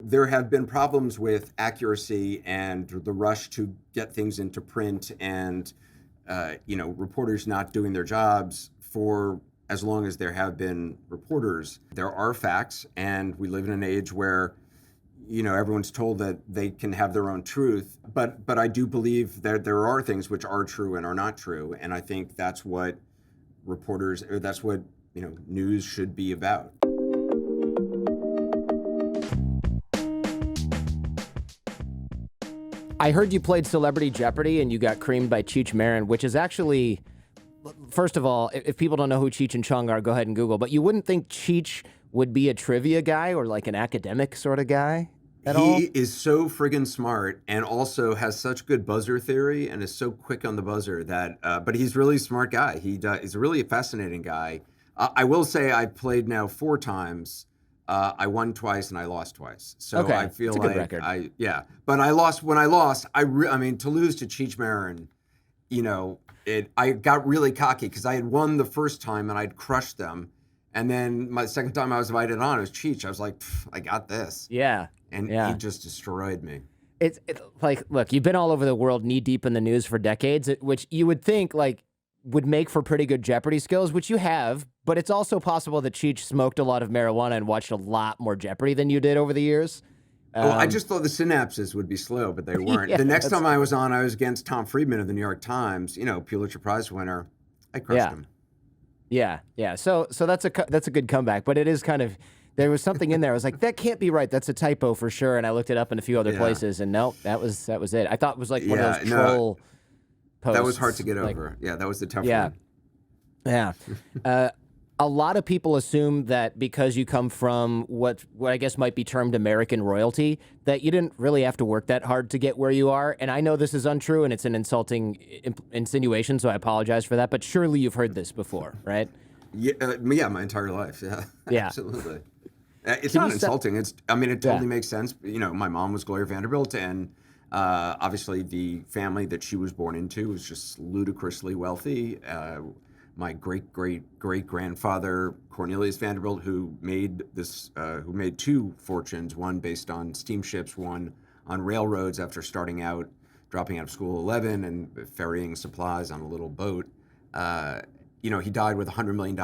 there have been problems with accuracy and the rush to get things into print and, reporters not doing their jobs for as long as there have been reporters. There are facts, and we live in an age where, everyone's told that they can have their own truth. But I do believe that there are things which are true and are not true. And I think that's what news should be about. I heard you played Celebrity Jeopardy and you got creamed by Cheech Marin, which is actually, first of all, if people don't know who Cheech and Chong are, go ahead and Google. But you wouldn't think Cheech would be a trivia guy or like an academic sort of guy at all? He is so friggin' smart and also has such good buzzer theory and is so quick on the buzzer that, but he's really a smart guy. He's a really fascinating guy. I will say I've played now 4 times. I won twice and I lost twice. So okay. I feel it's a like good record. but I lost when I lost. To lose to Cheech Marin, I got really cocky because I had won the first time and I'd crushed them. And then my second time I was invited on, it was Cheech. I was like, I got this. Yeah. And he just destroyed me. It's like, look, you've been all over the world knee deep in the news for decades, which you would think like would make for pretty good Jeopardy skills, which you have, but it's also possible that Cheech smoked a lot of marijuana and watched a lot more Jeopardy than you did over the years. I just thought the synapses would be slow, but they weren't. The next time I was on, I was against Tom Friedman of the New York Times, Pulitzer Prize winner. I crushed him. Yeah. So that's a good comeback, but it is kind of, there was something in there. I was like, that can't be right. That's a typo for sure. And I looked it up in a few other places, and nope, that was it. I thought it was like one of those troll posts. That was hard to get over. Yeah, that was the tough one. Yeah. A lot of people assume that because you come from what I guess might be termed American royalty, that you didn't really have to work that hard to get where you are. And I know this is untrue and it's an insulting insinuation, so I apologize for that. But surely you've heard this before, right? Yeah, my entire life. Yeah, absolutely. It's not insulting. It totally makes sense. My mom was Gloria Vanderbilt, and obviously the family that she was born into was just ludicrously wealthy. My great-great-great-grandfather, Cornelius Vanderbilt, who made 2 fortunes, one based on steamships, one on railroads after starting out, dropping out of school at 11 and ferrying supplies on a little boat. He died with $100 million,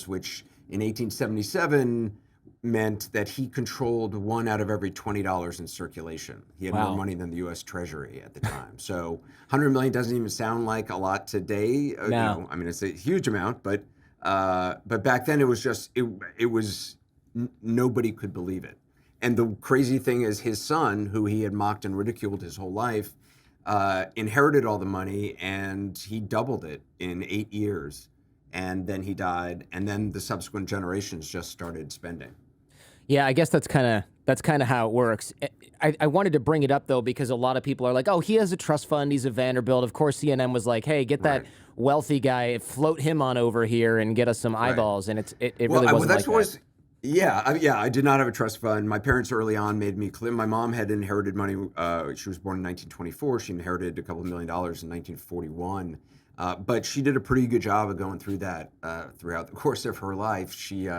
which in 1877 meant that he controlled 1 out of every $20 in circulation. He had more money than the U.S. Treasury at the time. So $100 million doesn't even sound like a lot today. No. It's a huge amount, but back then it was just nobody could believe it. And the crazy thing is, his son, who he had mocked and ridiculed his whole life, inherited all the money, and he doubled it in 8 years. And then he died, and then the subsequent generations just started spending. Yeah, I guess that's kind of how it works. I wanted to bring it up, though, because a lot of people are like, oh, he has a trust fund, he's a Vanderbilt. Of course, CNN was like, hey, get that wealthy guy, float him on over here and get us some eyeballs. And it really wasn't like that. Yeah, I did not have a trust fund. My parents early on made me clear. My mom had inherited money. She was born in 1924. She inherited a couple $1 million in 1941. But she did a pretty good job of going through that throughout the course of her life. She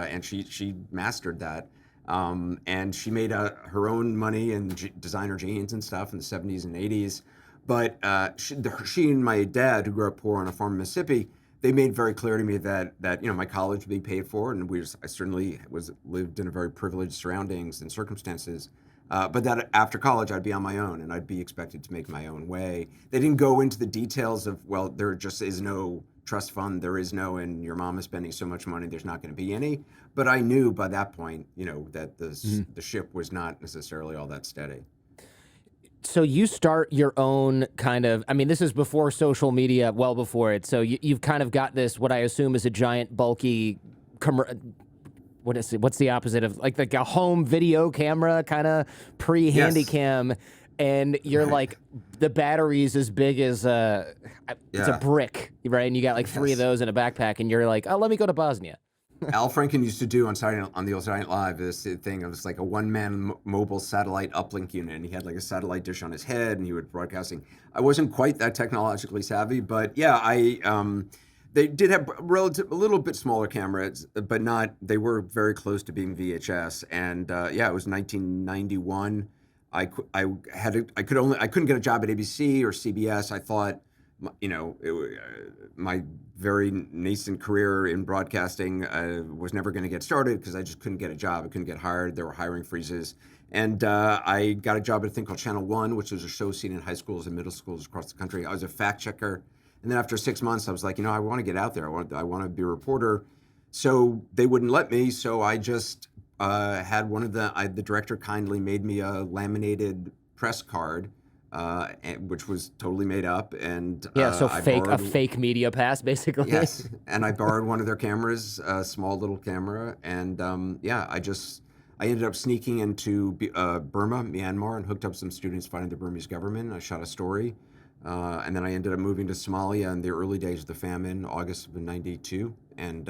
mastered that. And she made her own money in designer jeans and stuff in the 70s and 80s. But she and my dad, who grew up poor on a farm in Mississippi, they made very clear to me that my college would be paid for, and I certainly lived in a very privileged surroundings and circumstances. But that after college, I'd be on my own, and I'd be expected to make my own way. They didn't go into the details of, well, there just is no trust fund, and your mom is spending so much money, there's not going to be any. But I knew by that point, that the ship was not necessarily all that steady. So you start your own kind of, this is before social media, well before it. So you've kind of got this, what I assume is a giant, bulky, what's the opposite of like a home video camera, kind of pre-handycam, and you're like, the battery's as big as it's a brick, right? And you got like 3 of those in a backpack, and you're like, oh, let me go to Bosnia. Al Franken used to do on the old Saturday Night Live this thing. It was like a one-man mobile satellite uplink unit, and he had like a satellite dish on his head, and he would broadcasting. I wasn't quite that technologically savvy, but yeah, They did have a little bit smaller cameras, but not. They were very close to being VHS. And yeah, it was 1991. I couldn't get a job at ABC or CBS. I thought, my very nascent career in broadcasting was never going to get started because I just couldn't get a job. I couldn't get hired. There were hiring freezes. And I got a job at a thing called Channel One, which was a show seen in high schools and middle schools across the country. I was a fact checker. And then after 6 months, I was like, I want to get out there. I want to be a reporter. So they wouldn't let me. So I just had the director kindly made me a laminated press card, which was totally made up. And so a fake media pass, basically. Yes. And I borrowed one of their cameras, a small little camera. And I ended up sneaking into Burma, Myanmar, and hooked up some students fighting the Burmese government. I shot a story. And then I ended up moving to Somalia in the early days of the famine, August of '92, and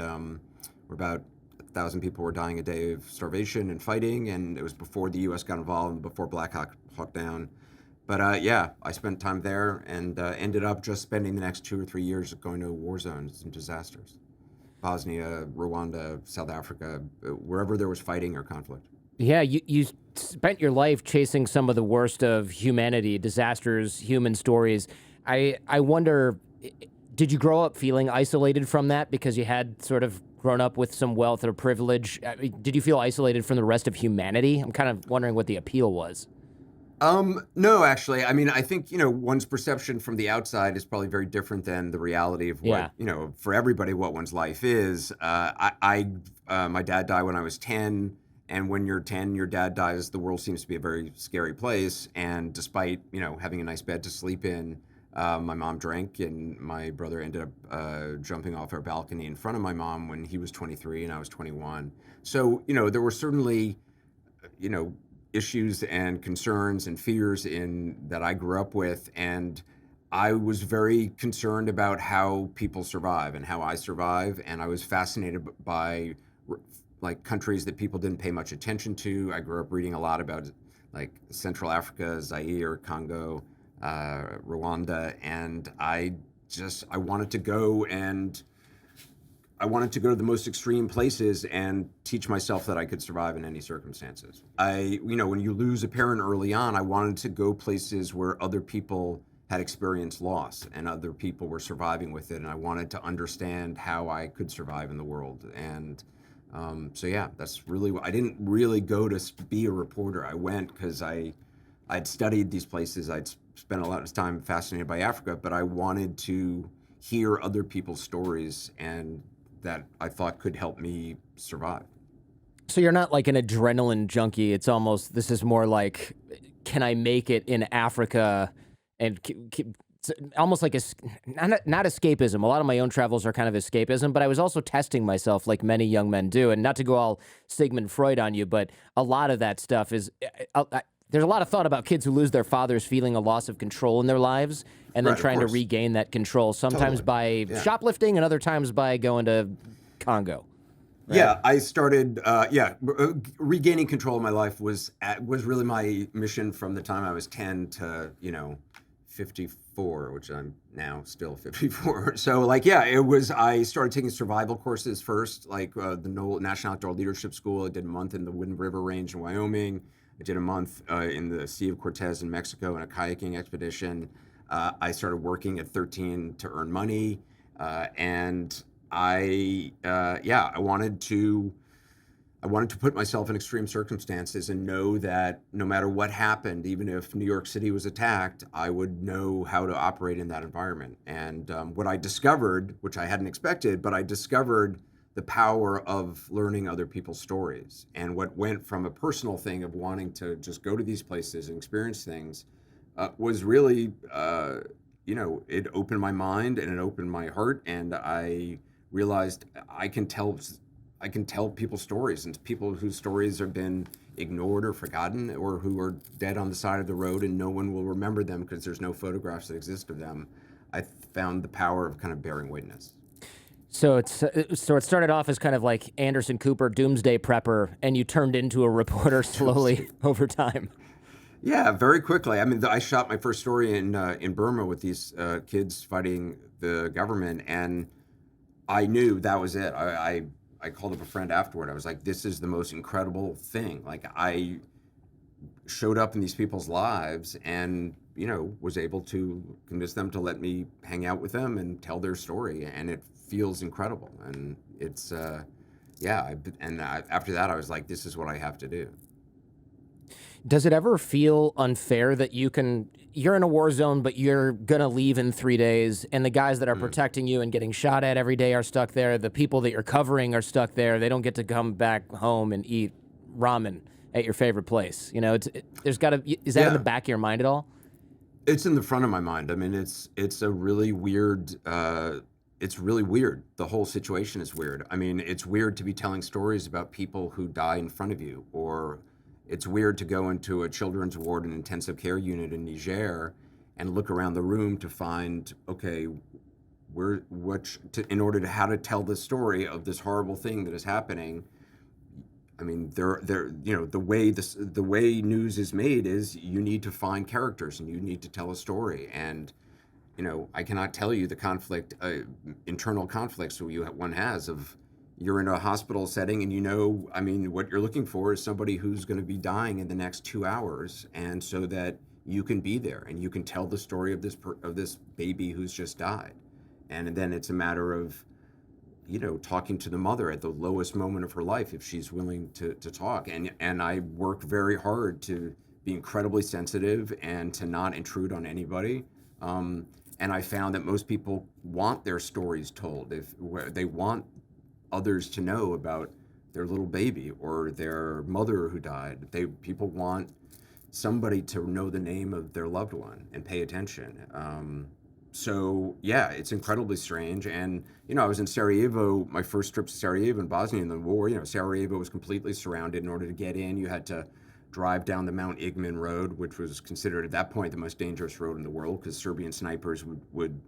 about 1,000 people were dying a day of starvation and fighting, and it was before the U.S. got involved and before Black Hawk Down. But I spent time there and ended up just spending the next 2 or 3 years going to war zones and disasters. Bosnia, Rwanda, South Africa, wherever there was fighting or conflict. Yeah, you spent your life chasing some of the worst of humanity, disasters, human stories. I wonder, did you grow up feeling isolated from that because you had sort of grown up with some wealth or privilege? I mean, did you feel isolated from the rest of humanity? I'm kind of wondering what the appeal was. No, actually. I mean, I think, one's perception from the outside is probably very different than the reality of what, for everybody, what one's life is. My dad died when I was 10. And when you're 10, your dad dies, the world seems to be a very scary place. And despite, having a nice bed to sleep in, my mom drank, and my brother ended up jumping off our balcony in front of my mom when he was 23 and I was 21. So, there were certainly, issues and concerns and fears that I grew up with. And I was very concerned about how people survive and how I survive. And I was fascinated by countries that people didn't pay much attention to. I grew up reading a lot about Central Africa, Zaire, Congo, Rwanda, and I wanted to go to the most extreme places and teach myself that I could survive in any circumstances. When you lose a parent early on, I wanted to go places where other people had experienced loss and other people were surviving with it, and I wanted to understand how I could survive in the world. And that's really I didn't really go to be a reporter. I went because I'd studied these places. I'd spent a lot of time fascinated by Africa, but I wanted to hear other people's stories and that I thought could help me survive. So you're not like an adrenaline junkie. It's almost, this is more like, can I make it in Africa? And it's almost like not escapism. A lot of my own travels are kind of escapism, but I was also testing myself like many young men do. And not to go all Sigmund Freud on you, but a lot of that stuff is, there's a lot of thought about kids who lose their fathers feeling a loss of control in their lives and then trying to regain that control, sometimes by shoplifting and other times by going to Congo. Right? Yeah, I started, regaining control of my life was really my mission from the time I was 10 to, 54, which I'm now still 54. So I started taking survival courses first, the National Outdoor Leadership School. I did a month in the Wind River Range in Wyoming. I did a month in the Sea of Cortez in Mexico in a kayaking expedition. I started working at 13 to earn money. And I wanted to put myself in extreme circumstances and know that no matter what happened, even if New York City was attacked, I would know how to operate in that environment. And what I discovered, which I hadn't expected, but I discovered the power of learning other people's stories. And what went from a personal thing of wanting to just go to these places and experience things was really, it opened my mind and it opened my heart. And I realized I can tell people's stories, and people whose stories have been ignored or forgotten or who are dead on the side of the road and no one will remember them because there's no photographs that exist of them. I found the power of kind of bearing witness. So it started off as kind of like Anderson Cooper, doomsday prepper, and you turned into a reporter slowly over time. Yeah, very quickly. I mean, I shot my first story in Burma with these kids fighting the government, and I knew that was it. I called up a friend afterward. I was like, this is the most incredible thing. Like, I showed up in these people's lives and, was able to convince them to let me hang out with them and tell their story. And it feels incredible. And it's, yeah. After that, I was like, this is what I have to do. Does it ever feel unfair that you're in a war zone, but you're going to leave in 3 days, and the guys that are protecting you and getting shot at every day are stuck there? The people that you're covering are stuck there. They don't get to come back home and eat ramen at your favorite place. There's got to, is that in the back of your mind at all? It's in the front of my mind. I mean, it's a really weird, it's really weird. The whole situation is weird. I mean, it's weird to be telling stories about people who die in front of you, or it's weird to go into a children's ward and intensive care unit in Niger and look around the room to find, okay, in order to how to tell the story of this horrible thing that is happening. I mean, the way news is made is you need to find characters and you need to tell a story. And, I cannot tell you the conflict, internal conflicts one has of, you're in a hospital setting and I mean, what you're looking for is somebody who's going to be dying in the next 2 hours. And so that you can be there and you can tell the story of this baby who's just died. And then it's a matter of, talking to the mother at the lowest moment of her life, if she's willing to talk. And I work very hard to be incredibly sensitive and to not intrude on anybody. And I found that most people want their stories told. If they want others to know about their little baby or their mother who died. People want somebody to know the name of their loved one and pay attention. So yeah, it's incredibly strange. And I was in Sarajevo, my first trip to Sarajevo in Bosnia in the war. Sarajevo was completely surrounded. In order to get in, you had to drive down the Mount Igman road, which was considered at that point the most dangerous road in the world, because Serbian snipers would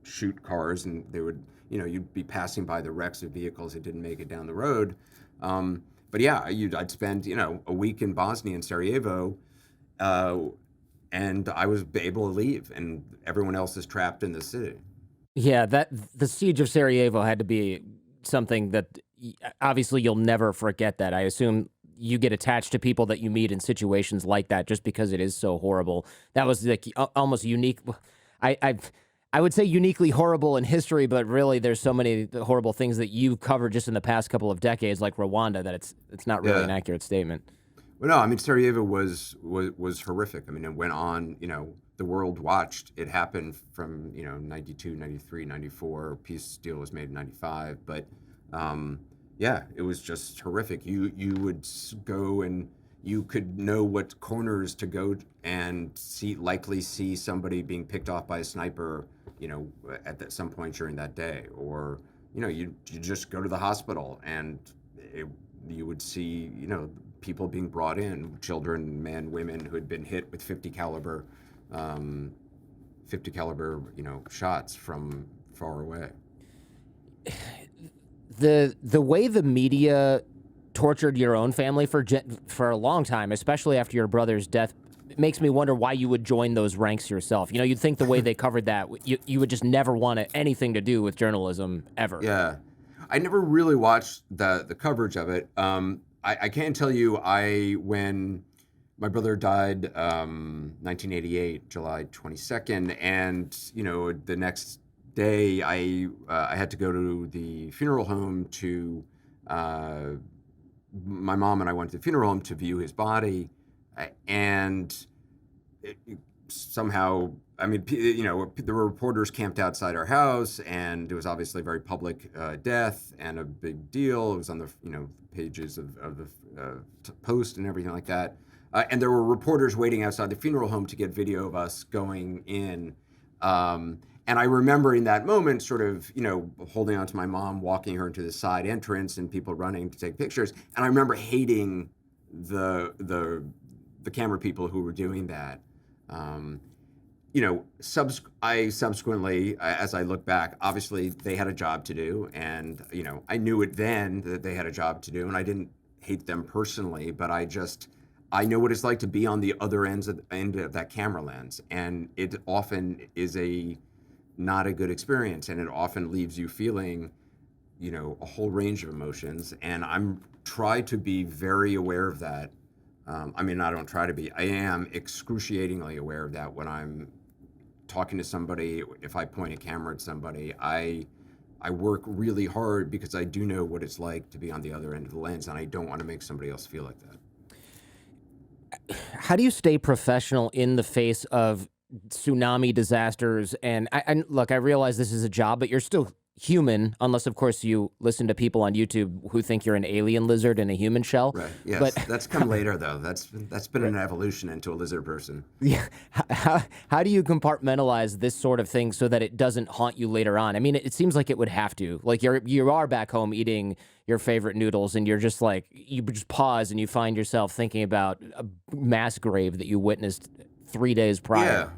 shoot cars, and they would, you'd be passing by the wrecks of vehicles that didn't make it down the road. But yeah, I'd spend, a week in Bosnia and Sarajevo, and I was able to leave, and everyone else is trapped in the city. Yeah, the siege of Sarajevo had to be something that obviously you'll never forget that. I assume you get attached to people that you meet in situations like that just because it is so horrible. That was like almost unique. I would say uniquely horrible in history, but really there's so many horrible things that you've covered just in the past couple of decades, like Rwanda, that it's not really an accurate statement. Well, no, I mean, Sarajevo was horrific. I mean, it went on, the world watched. It happened from, 92, 93, 94. Peace deal was made in 95. But yeah, it was just horrific. You would go and you could know what corners to go and likely see somebody being picked off by a sniper, at some point during that day. Or, you just go to the hospital and you would see, people being brought in, children, men, women who had been hit with 50 caliber, shots from far away. The way the media tortured your own family for a long time, especially after your brother's death, makes me wonder why you would join those ranks yourself. You'd think the way they covered that, you would just never want anything to do with journalism ever. Yeah. I never really watched the coverage of it. I can tell you, when my brother died, 1988, July 22nd, and the next day I had to go to the funeral home to. My mom and I went to the funeral home to view his body, and somehow, I mean, there were reporters camped outside our house, and it was obviously a very public death and a big deal. It was on the pages of the Post and everything like that. And there were reporters waiting outside the funeral home to get video of us going in. And I remember in that moment sort of, holding on to my mom, walking her into the side entrance and people running to take pictures. And I remember hating the camera people who were doing that. I subsequently, as I look back, obviously they had a job to do, and I knew it then that they had a job to do, and I didn't hate them personally, but I know what it's like to be on the other end of that camera lens, and it often is not a good experience, and it often leaves you feeling a whole range of emotions, and I'm try to be very aware of that. I mean, I don't try to be. I am excruciatingly aware of that when I'm talking to somebody. If I point a camera at somebody, I work really hard because I do know what it's like to be on the other end of the lens, and I don't want to make somebody else feel like that. How do you stay professional in the face of tsunami disasters? And look, I realize this is a job, but you're still human, unless, of course, you listen to people on YouTube who think you're an alien lizard in a human shell. Right. Yes. But That's come later, though. That's been an evolution into a lizard person. yeah, how do you compartmentalize this sort of thing so that it doesn't haunt you later on? I mean, it seems like it would have to. Like you are back home eating your favorite noodles, and you're just like you just pause and you find yourself thinking about a mass grave that you witnessed 3 days prior. Yeah.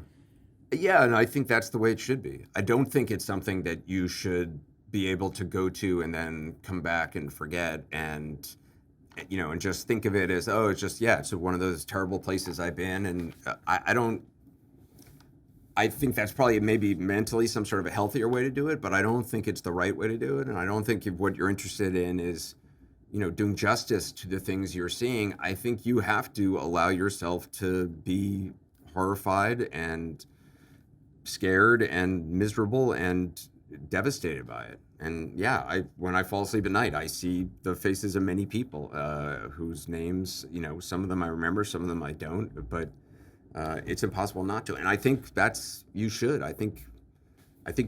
Yeah, and I think that's the way it should be. I don't think it's something that you should be able to go to and then come back and forget and just think of it as, oh, it's just, yeah, it's one of those terrible places I've been. And I don't, I think that's probably maybe mentally some sort of a healthier way to do it, but I don't think it's the right way to do it. And I don't think if what you're interested in is, doing justice to the things you're seeing. I think you have to allow yourself to be horrified and scared and miserable and devastated by it. And yeah, when I fall asleep at night, I see the faces of many people whose names, some of them I remember, some of them I don't, but it's impossible not to. And I think you should. I think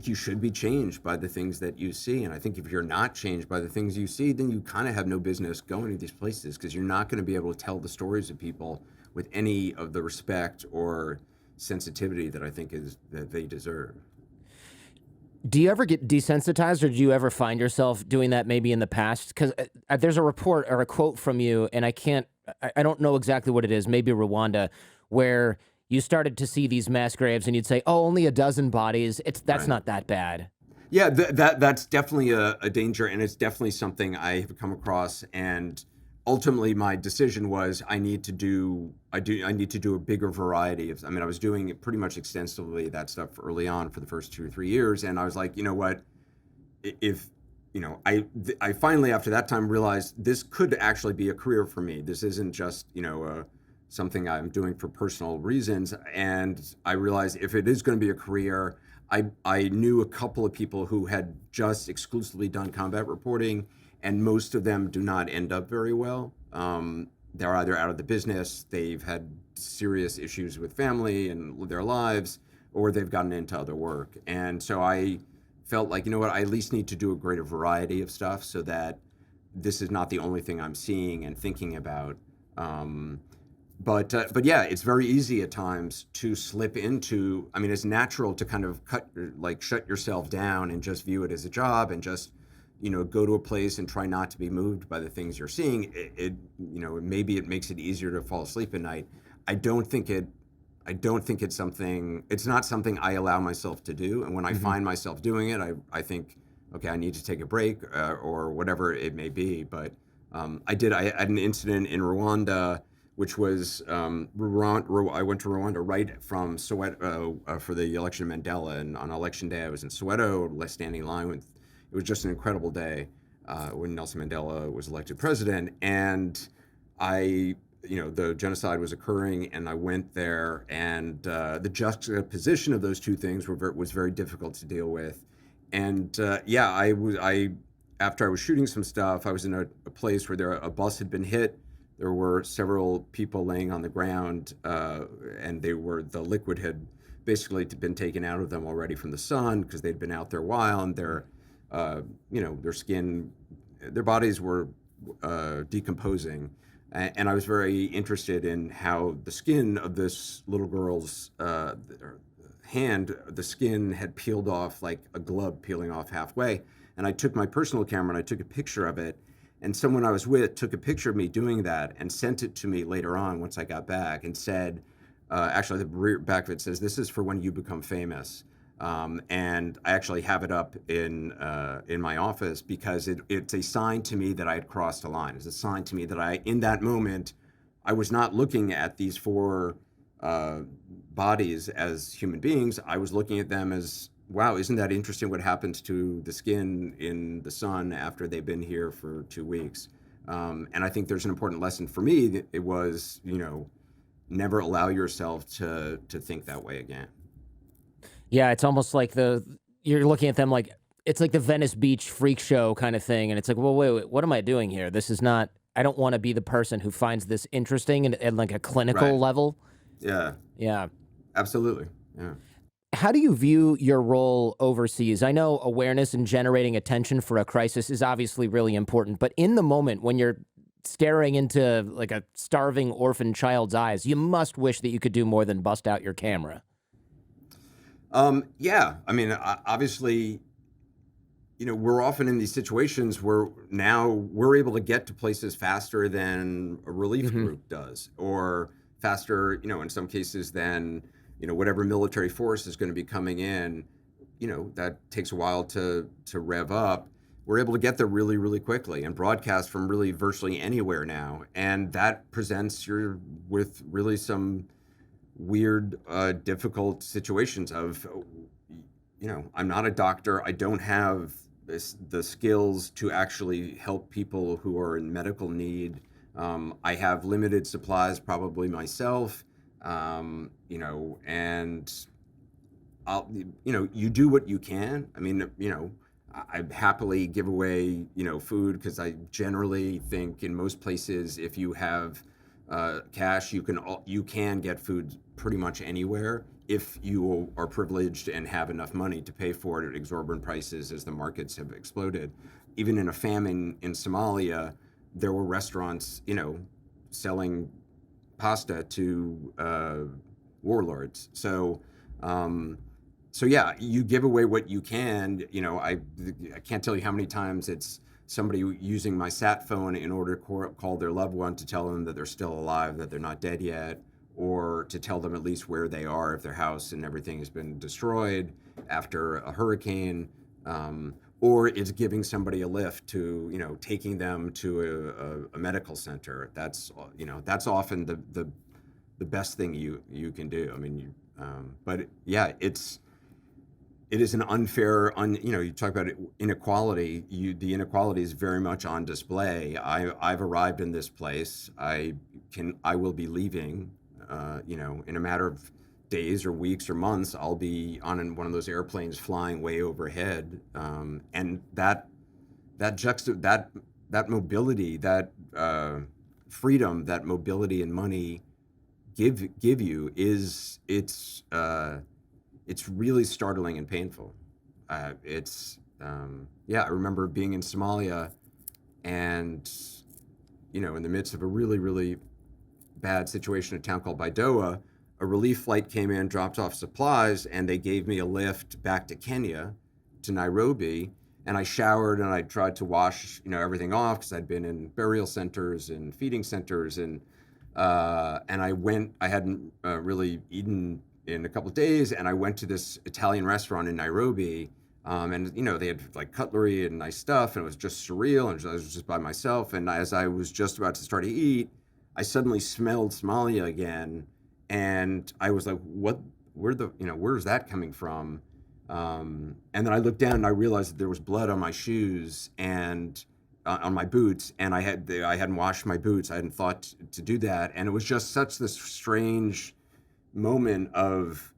you should be changed by the things that you see. And I think if you're not changed by the things you see, then you kind of have no business going to these places, because you're not going to be able to tell the stories of people with any of the respect or sensitivity that I think is that they deserve. Do you ever get desensitized, or do you ever find yourself doing that maybe in the past? Because there's a report or a quote from you, and I don't know exactly what it is, maybe Rwanda, where you started to see these mass graves and you'd say, oh, only a dozen bodies. That's Right. not that bad. Yeah, that's definitely a danger, and it's definitely something I have come across. And ultimately, my decision was I need to do a bigger variety of. I mean, I was doing it pretty much extensively, that stuff early on for the first 2 or 3 years, and I was like, you know what, if I finally after that time realized this could actually be a career for me. This isn't just something I'm doing for personal reasons, and I realized if it is going to be a career. I knew a couple of people who had just exclusively done combat reporting, and most of them do not end up very well. They're either out of the business, they've had serious issues with family and their lives, or they've gotten into other work. And so I felt like, you know what, I at least need to do a greater variety of stuff so that this is not the only thing I'm seeing and thinking about. But yeah, it's very easy at times to slip into. I mean, it's natural to kind of shut yourself down and just view it as a job and just, go to a place and try not to be moved by the things you're seeing. Maybe it makes it easier to fall asleep at night. I don't think it's something. It's not something I allow myself to do. And when I find myself doing it, I think, okay, I need to take a break or whatever it may be. But I had an incident in Rwanda, which was I went to Rwanda right from Soweto for the election of Mandela, and on election day I was in Soweto, standing in line with. It was just an incredible day when Nelson Mandela was elected president, and the genocide was occurring, and I went there, and the juxtaposition of those two things was very difficult to deal with, and after I was shooting some stuff, I was in a place where a bus had been hit. There were several people laying on the ground, and the liquid had basically been taken out of them already from the sun because they'd been out there a while, and their skin, their bodies were decomposing. And I was very interested in how the skin of this little girl's hand, the skin had peeled off like a glove peeling off halfway. And I took my personal camera and I took a picture of it. And someone I was with took a picture of me doing that and sent it to me later on once I got back and said, actually the back of it says, "This is for when you become famous." And I actually have it up in my office because it's a sign to me that I had crossed a line. It's a sign to me that in that moment, I was not looking at these four bodies as human beings. I was looking at them as wow, isn't that interesting what happens to the skin in the sun after they've been here for 2 weeks? And I think there's an important lesson for me that it was, never allow yourself to think that way again. Yeah, it's almost like you're looking at them like it's like the Venice Beach freak show kind of thing, and it's like, well, wait, what am I doing here? This is not. I don't want to be the person who finds this interesting and at like a clinical Right. level. Yeah, Yeah. absolutely. Yeah. How do you view your role overseas? I know awareness and generating attention for a crisis is obviously really important, but in the moment when you're staring into like a starving orphan child's eyes, you must wish that you could do more than bust out your camera. Yeah. I mean, obviously, we're often in these situations where now we're able to get to places faster than a relief Hmm. group does, or faster, in some cases than, whatever military force is going to be coming in. That takes a while to rev up. We're able to get there really, really quickly and broadcast from really virtually anywhere now. And that presents you with really some weird, difficult situations of, I'm not a doctor. I don't have the skills to actually help people who are in medical need. I have limited supplies, probably myself, and you do what you can. I mean, I happily give away, food because I generally think in most places, if you have cash, you can get food pretty much anywhere if you are privileged and have enough money to pay for it at exorbitant prices as the markets have exploded. Even in a famine in Somalia, there were restaurants, selling pasta to warlords. So yeah, you give away what you can. I can't tell you how many times it's somebody using my sat phone in order to call their loved one to tell them that they're still alive, that they're not dead yet, or to tell them at least where they are if their house and everything has been destroyed after a hurricane, or it's giving somebody a lift to, taking them to a medical center. That's often the best thing you can do. I mean, but yeah, it is an unfair, you talk about inequality. The inequality is very much on display. I've arrived in this place. I will be leaving, in a matter of days or weeks or months. I'll be on one of those airplanes flying way overhead, and that mobility, that freedom, that mobility and money give you it's really startling and painful. Yeah, I remember being in Somalia and, in the midst of a really, really bad situation in a town called Baidoa, a relief flight came in, dropped off supplies, and they gave me a lift back to Kenya, to Nairobi. And I showered and I tried to wash, everything off because I'd been in burial centers and feeding centers. And I hadn't really eaten in a couple of days, and I went to this Italian restaurant in Nairobi, and they had like cutlery and nice stuff, and it was just surreal, and I was just by myself. And as I was just about to start to eat, I suddenly smelled Somalia again, and I was like, "What? Where's that coming from?" And then I looked down and I realized that there was blood on my shoes and on my boots, and I hadn't washed my boots. I hadn't thought to do that, and it was just such this strange moment of,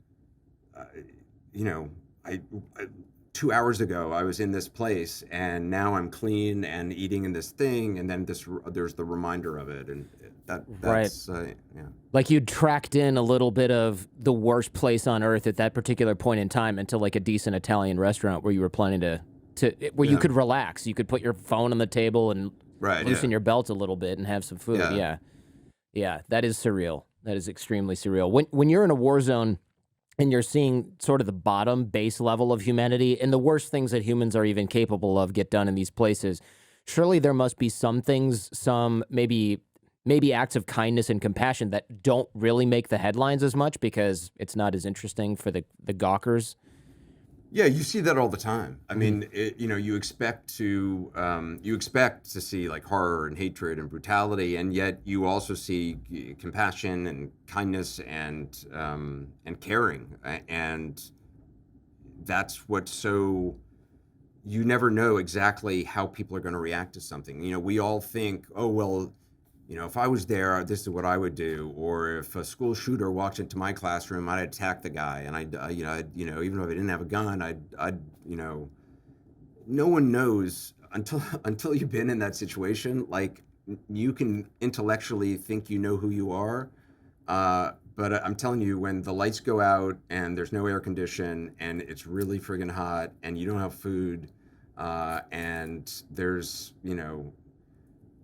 you know, I 2 hours ago I was in this place, and now I'm clean and eating in this thing, and then there's the reminder of it, and Right. that's yeah. Like you tracked in a little bit of the worst place on earth at that particular point in time into like a decent Italian restaurant where you were planning where you Yeah. could relax. You could put your phone on the table and Right, loosen yeah. your belt a little bit and have some food. Yeah. Yeah. Yeah. That is surreal. That is extremely surreal. When you're in a war zone and you're seeing sort of the bottom base level of humanity and the worst things that humans are even capable of get done in these places, surely there must be some things, some maybe acts of kindness and compassion that don't really make the headlines as much because it's not as interesting for the gawkers. Yeah, you see that all the time. I Mhm. mean, you expect to see like horror and hatred and brutality, and yet you also see compassion and kindness and caring, and that's what's so, you never know exactly how people are going to react to something. We all think, oh, well, if I was there, this is what I would do. Or if a school shooter walked into my classroom, I'd attack the guy. And even if I didn't have a gun, no one knows until you've been in that situation. Like, you can intellectually think you know who you are, but I'm telling you, when the lights go out and there's no air condition and it's really friggin' hot and you don't have food, and there's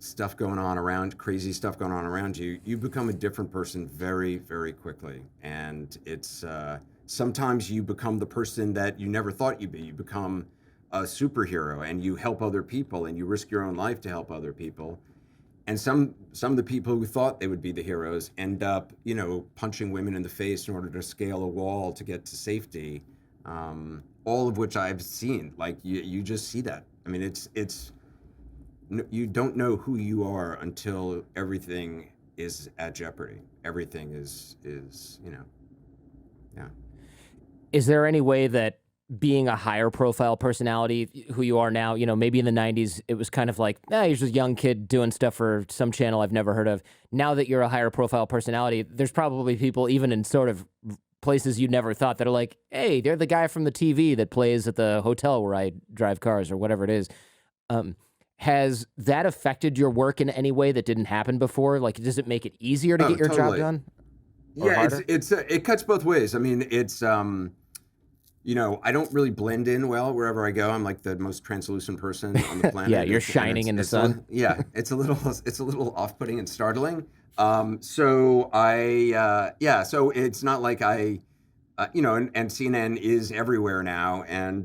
stuff going on around, crazy stuff going on around you, you become a different person very, very quickly. And it's sometimes you become the person that you never thought you'd be. You become a superhero and you help other people and you risk your own life to help other people. And some of the people who thought they would be the heroes end up, punching women in the face in order to scale a wall to get to safety. All of which I've seen. Like, you just see that. I mean, it's you don't know who you are until everything is at jeopardy. Everything is yeah. Is there any way that being a higher profile personality who you are now, maybe in the 90s, it was kind of like, you're just a young kid doing stuff for some channel I've never heard of. Now that you're a higher profile personality, there's probably people even in sort of places you never thought that are like, hey, they're the guy from the TV that plays at the hotel where I drive cars or whatever it is. Has that affected your work in any way that didn't happen before? Like, does it make it easier to get your job done? Yeah, it cuts both ways. I mean, it's I don't really blend in well wherever I go. I'm like the most translucent person on the planet. Yeah, you're shining in the sun. It's a little off-putting and startling. So it's not like I, and CNN is everywhere now, and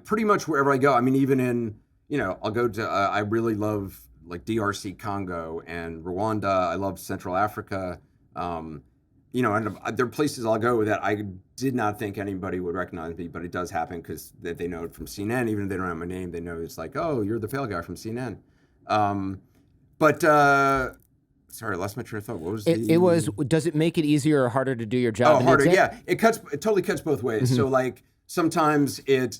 pretty much wherever I go. I mean, even in, I'll go to, I really love like DRC Congo and Rwanda. I love Central Africa. And there are places I'll go that I did not think anybody would recognize me, but it does happen because they know it from CNN. Even if they don't have my name, they know it's like, oh, you're the fail guy from CNN. Sorry, I lost my train of thought. What was it was, does it make it easier or harder to do your job? Oh, harder, yeah. It totally cuts both ways. Mm-hmm. So like sometimes it's,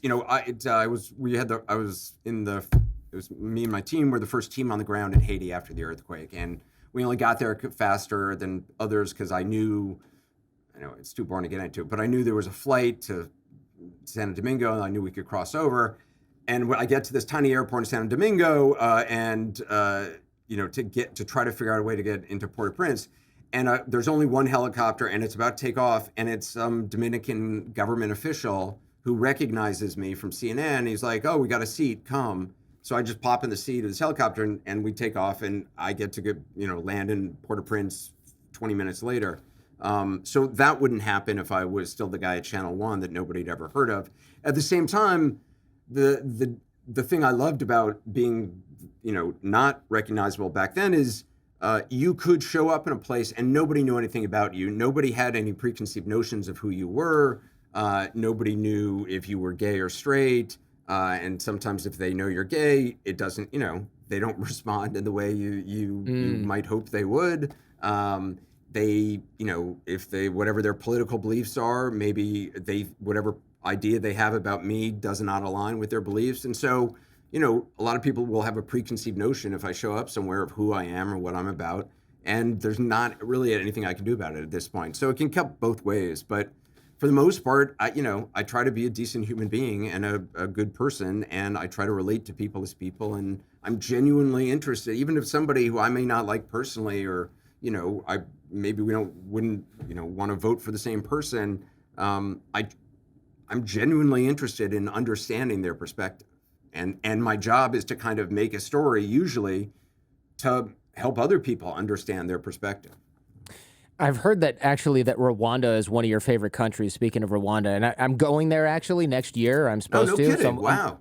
it was me and my team were the first team on the ground in Haiti after the earthquake. And we only got there faster than others because I knew, it's too boring to get into it, but I knew there was a flight to Santo Domingo and I knew we could cross over. And when I get to this tiny airport in Santo Domingo to try to figure out a way to get into Port-au-Prince, and there's only one helicopter and it's about to take off and it's some Dominican government official who recognizes me from CNN. He's like, oh, we got a seat, come. So I just pop in the seat of this helicopter and we take off and I get to land in Port-au-Prince 20 minutes later. So that wouldn't happen if I was still the guy at Channel 1 that nobody'd ever heard of. At the same time, the thing I loved about being, not recognizable back then is you could show up in a place and nobody knew anything about you. Nobody had any preconceived notions of who you were. Nobody knew if you were gay or straight. And sometimes if they know you're gay, it doesn't, they don't respond in the way you might hope they would. They, if they, whatever their political beliefs are, maybe whatever idea they have about me does not align with their beliefs. And so, a lot of people will have a preconceived notion if I show up somewhere of who I am or what I'm about. And there's not really anything I can do about it at this point. So it can cut both ways. But for the most part, I try to be a decent human being and a good person, and I try to relate to people as people, and I'm genuinely interested, even if somebody who I may not like personally, or maybe we wouldn't want to vote for the same person. I'm genuinely interested in understanding their perspective, and my job is to kind of make a story, usually, to help other people understand their perspective. I've heard that actually that Rwanda is one of your favorite countries. Speaking of Rwanda, and I'm going there actually next year. I'm supposed to. Kidding. So Wow.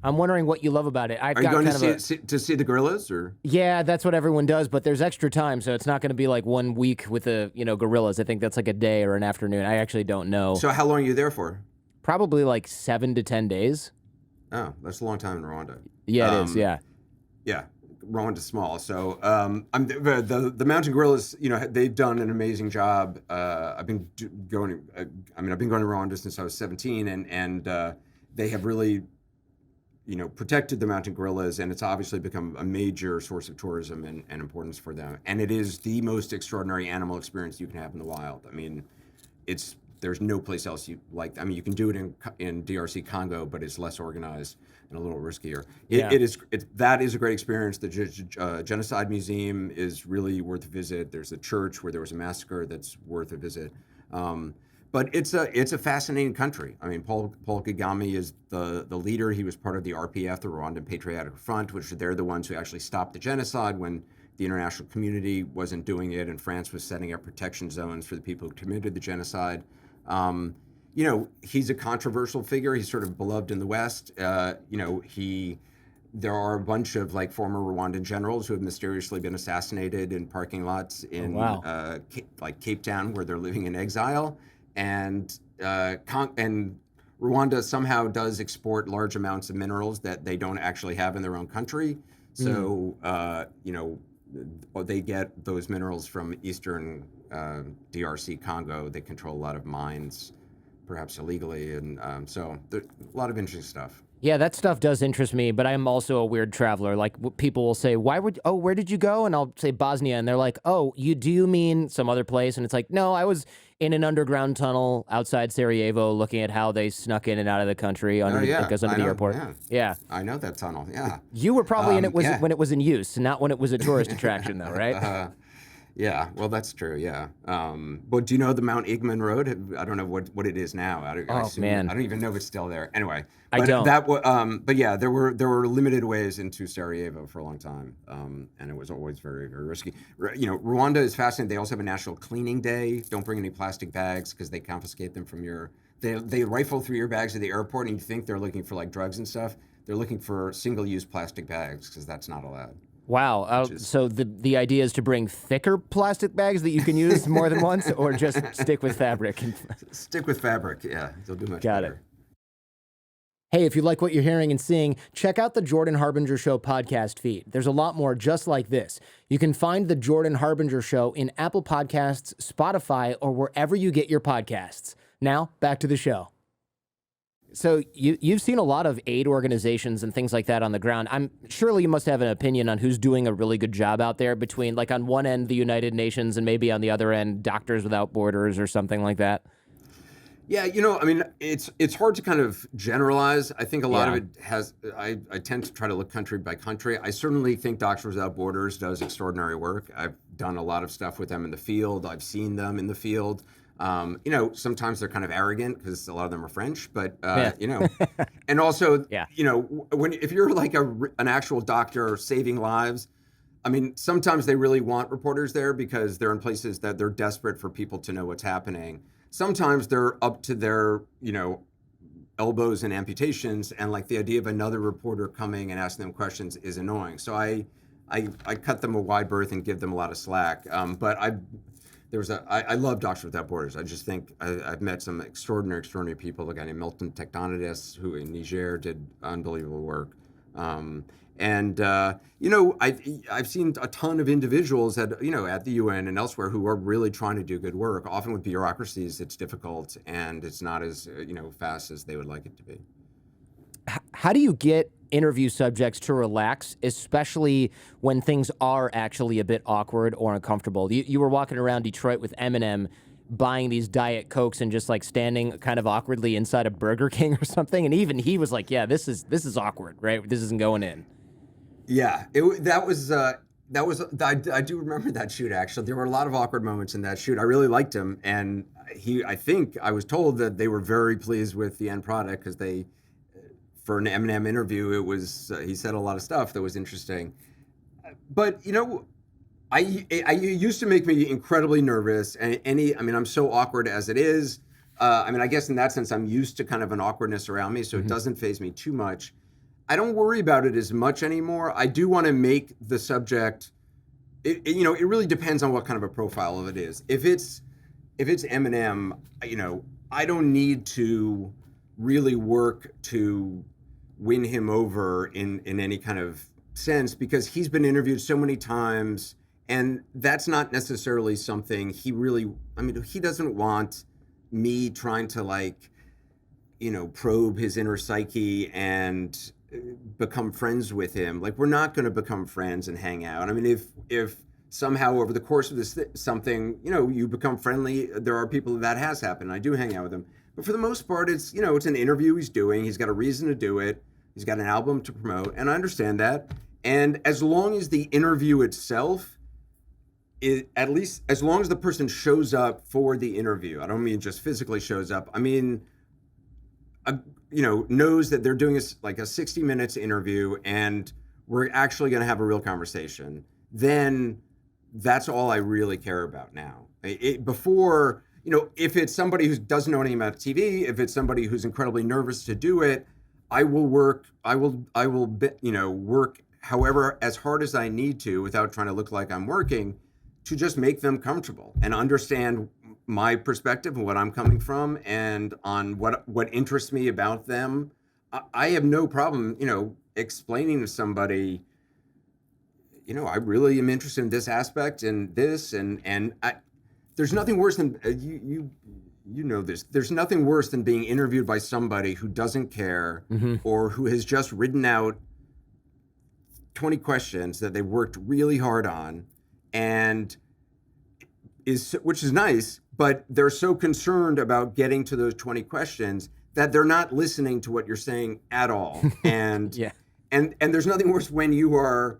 I'm wondering what you love about it. Are you going to see the gorillas, or? Yeah, that's what everyone does, but there's extra time, so it's not going to be like 1 week with the gorillas. I think that's like a day or an afternoon. I actually don't know. So how long are you there for? Probably like 7 to 10 days. Oh, that's a long time in Rwanda. Yeah, it is. Yeah. Yeah. Rwanda's small. So the mountain gorillas, they've done an amazing job. I've been going. I've been going to Rwanda since I was 17, and they have really, protected the mountain gorillas, and it's obviously become a major source of tourism and importance for them. And it is the most extraordinary animal experience you can have in the wild. I mean, there's no place else you like. I mean, you can do it in DRC Congo, but it's less organized and a little riskier. That is a great experience. The Genocide Museum is really worth a visit. There's a church where there was a massacre that's worth a visit. But it's a fascinating country. I mean, Paul Kagame is the leader. He was part of the RPF, the Rwandan Patriotic Front, which they're the ones who actually stopped the genocide when the international community wasn't doing it, and France was setting up protection zones for the people who committed the genocide. He's a controversial figure. He's sort of beloved in the West. There are a bunch of former Rwandan generals who have mysteriously been assassinated in parking lots in Cape Town, where they're living in exile. And Rwanda somehow does export large amounts of minerals that they don't actually have in their own country. So, they get those minerals from eastern DRC Congo. They control a lot of mines, perhaps illegally. And so there's a lot of interesting stuff. Yeah, that stuff does interest me, but I am also a weird traveler. People will say, where did you go? And I'll say Bosnia. And they're like, do you mean some other place? And it's like, no, I was in an underground tunnel outside Sarajevo looking at how they snuck in and out of the country because under the airport. Yeah. I know that tunnel, yeah. You were probably in it when it was in use, not when it was a tourist attraction though, right? Yeah, well, that's true. Yeah, but do you know the Mount Igman Road? I don't know what it is now. Man, I don't even know if it's still there. Anyway, I don't. But yeah, there were limited ways into Sarajevo for a long time, and it was always very, very risky. Rwanda is fascinating. They also have a national cleaning day. Don't bring any plastic bags because they confiscate them from your. They rifle through your bags at the airport, and you think they're looking for drugs and stuff. They're looking for single-use plastic bags because that's not allowed. Wow. So the idea is to bring thicker plastic bags that you can use more than once, or just stick with fabric? Stick with fabric, yeah. They'll do much Got better. it. Hey, if you like what you're hearing and seeing, check out the Jordan Harbinger Show podcast feed. There's a lot more just like this. You can find the Jordan Harbinger Show in Apple Podcasts, Spotify, or wherever you get your podcasts. Now, back to the show. So you've seen a lot of aid organizations and things like that on the ground. Surely you must have an opinion on who's doing a really good job out there between, on one end, the United Nations, and maybe on the other end, Doctors Without Borders or something like that. Yeah, it's hard to kind of generalize. I think a lot of it has, I tend to try to look country by country. I certainly think Doctors Without Borders does extraordinary work. I've done a lot of stuff with them in the field. I've seen them in the field. Sometimes they're kind of arrogant because a lot of them are French, but, and also, if you're an actual doctor saving lives, sometimes they really want reporters there because they're in places that they're desperate for people to know what's happening. Sometimes they're up to their, elbows in amputations, and the idea of another reporter coming and asking them questions is annoying. So I cut them a wide berth and give them a lot of slack. But I love Doctors Without Borders. I just think I've met some extraordinary people. A guy named Milton Tectonides, who in Niger did unbelievable work. I've seen a ton of individuals at the UN and elsewhere who are really trying to do good work. Often with bureaucracies, it's difficult and it's not as fast as they would like it to be. How do you get interview subjects to relax, especially when things are actually a bit awkward or uncomfortable? You were walking around Detroit with Eminem buying these Diet Cokes and just standing kind of awkwardly inside a Burger King or something, and even he was like, yeah, this is awkward, right? This isn't going in. Yeah, I do remember that shoot, actually. There were a lot of awkward moments in that shoot. I really liked him, and I think I was told that they were very pleased with the end product because for an Eminem interview, it was he said a lot of stuff that was interesting. But it used to make me incredibly nervous. And I'm so awkward as it is. I guess in that sense, I'm used to kind of an awkwardness around me, so it doesn't faze me too much. I don't worry about it as much anymore. I do want to make the subject. It really depends on what kind of a profile of it is. If it's Eminem, I don't need to really work to win him over in any kind of sense because he's been interviewed so many times, and that's not necessarily something he really, I mean, he doesn't want me trying to like, probe his inner psyche and become friends with him. Like, we're not going to become friends and hang out. I mean, if somehow over the course of this something, you become friendly, there are people that has happened. I do hang out with him. But for the most part, it's, it's an interview he's doing. He's got a reason to do it. He's got an album to promote, and I understand that. And as long as the interview itself is, at least as long as the person shows up for the interview, I don't mean just physically shows up. I mean, knows that they're doing like a 60 minutes interview and we're actually going to have a real conversation, then that's all I really care about now. Before, if it's somebody who doesn't know anything about TV, if it's somebody who's incredibly nervous to do it, I will work, work however, as hard as I need to without trying to look like I'm working to just make them comfortable and understand my perspective and what I'm coming from and on what interests me about them. I have no problem, explaining to somebody, I really am interested in this aspect and this, and there's nothing worse than you know this. There's nothing worse than being interviewed by somebody who doesn't care or who has just written out 20 questions that they worked really hard on, and which is nice, but they're so concerned about getting to those 20 questions that they're not listening to what you're saying at all. And yeah. And there's nothing worse when you are,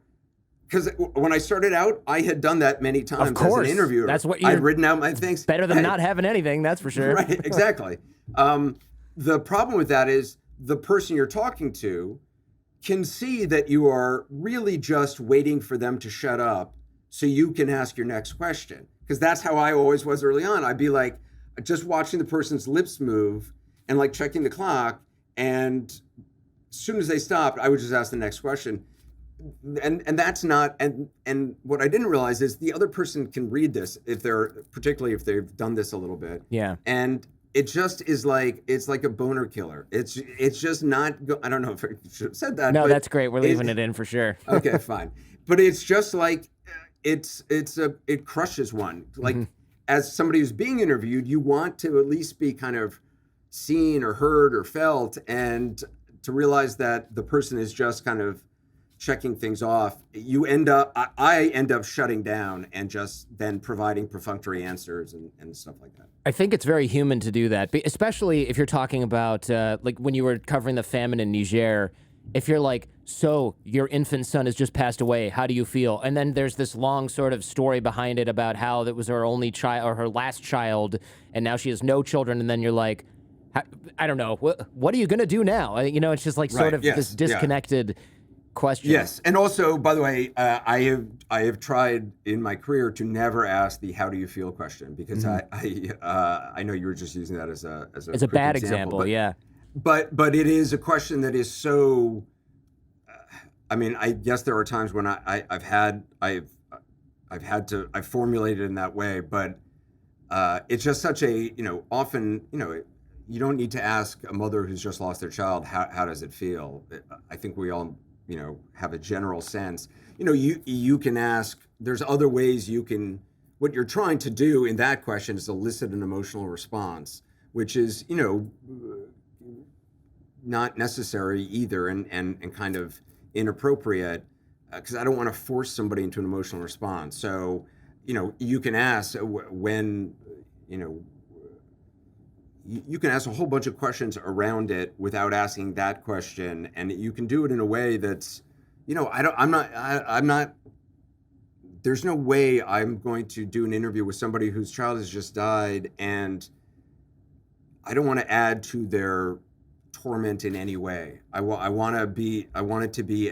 because when I started out, I had done that many times as an interviewer. That's what I'd written out my things. Better than not having anything, that's for sure. Right, exactly. The problem with that is the person you're talking to can see that you are really just waiting for them to shut up so you can ask your next question. Because that's how I always was early on. I'd be like just watching the person's lips move and like checking the clock. And as soon as they stopped, I would just ask the next question. And that's not, and what I didn't realize is the other person can read this particularly if they've done this a little bit. Yeah. And it just is like, it's like a boner killer. It's just not, I don't know if I should have said that. No, that's great. We're leaving it in for sure. Okay, fine. But it's just like, it crushes one. Like, as somebody who's being interviewed, you want to at least be kind of seen or heard or felt, and to realize that the person is just kind of checking things off. I end up shutting down and just then providing perfunctory answers and stuff like that. I think it's very human to do that, especially if you're talking about, like when you were covering the famine in Niger, if you're like, so your infant son has just passed away, how do you feel? And then there's this long sort of story behind it about how that was her only child or her last child, and now she has no children. And then you're like, I don't know, what are you going to do now? It's just like sort of this disconnected question. Yes. And also, by the way, I have tried in my career to never ask the "how do you feel" question, because I know you were just using that as a bad example, but, yeah. But it is a question that is so. I mean, I guess there are times when I've formulated it in that way, but it's just such a often you don't need to ask a mother who's just lost their child how does it feel. I think we all have a general sense. You can ask. There's other ways you can. What you're trying to do in that question is elicit an emotional response, which is not necessary either, and kind of inappropriate, because I don't want to force somebody into an emotional response. So, you can ask when, you can ask a whole bunch of questions around it without asking that question, and you can do it in a way that's, I'm not. There's no way I'm going to do an interview with somebody whose child has just died, and I don't want to add to their torment in any way. I want it to be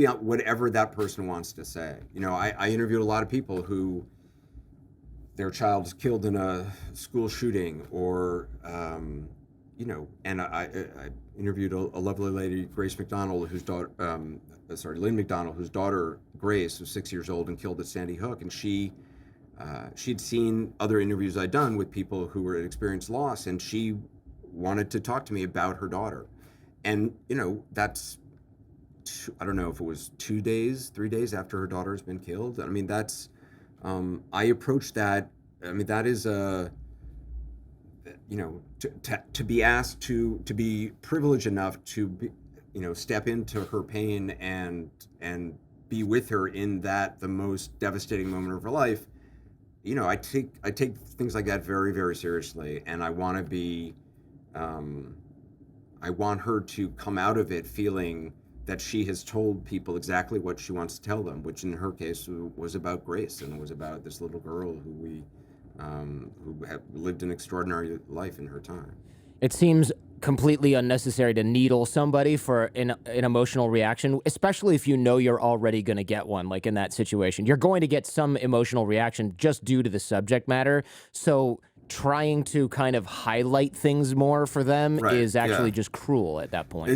whatever that person wants to say. I interviewed a lot of people who their child was killed in a school shooting, or and I interviewed a lovely lady, Grace McDonald, whose daughter, Lynn McDonald, whose daughter Grace was 6 years old and killed at Sandy Hook, and she'd seen other interviews I'd done with people who were experienced loss, and she wanted to talk to me about her daughter. And that's I don't know if it was 2 days, 3 days after her daughter's been killed. I mean, that's, I approached that. I mean, that is to be asked to be privileged enough to be, step into her pain and be with her in the most devastating moment of her life. I take things like that very, very seriously, and I want to be, I want her to come out of it feeling that she has told people exactly what she wants to tell them, which in her case was about Grace, and it was about this little girl who had lived an extraordinary life in her time. It seems completely unnecessary to needle somebody for an emotional reaction, especially if you know you're already going to get one, like in that situation. You're going to get some emotional reaction just due to the subject matter. So trying to kind of highlight things more for them is actually just cruel at that point.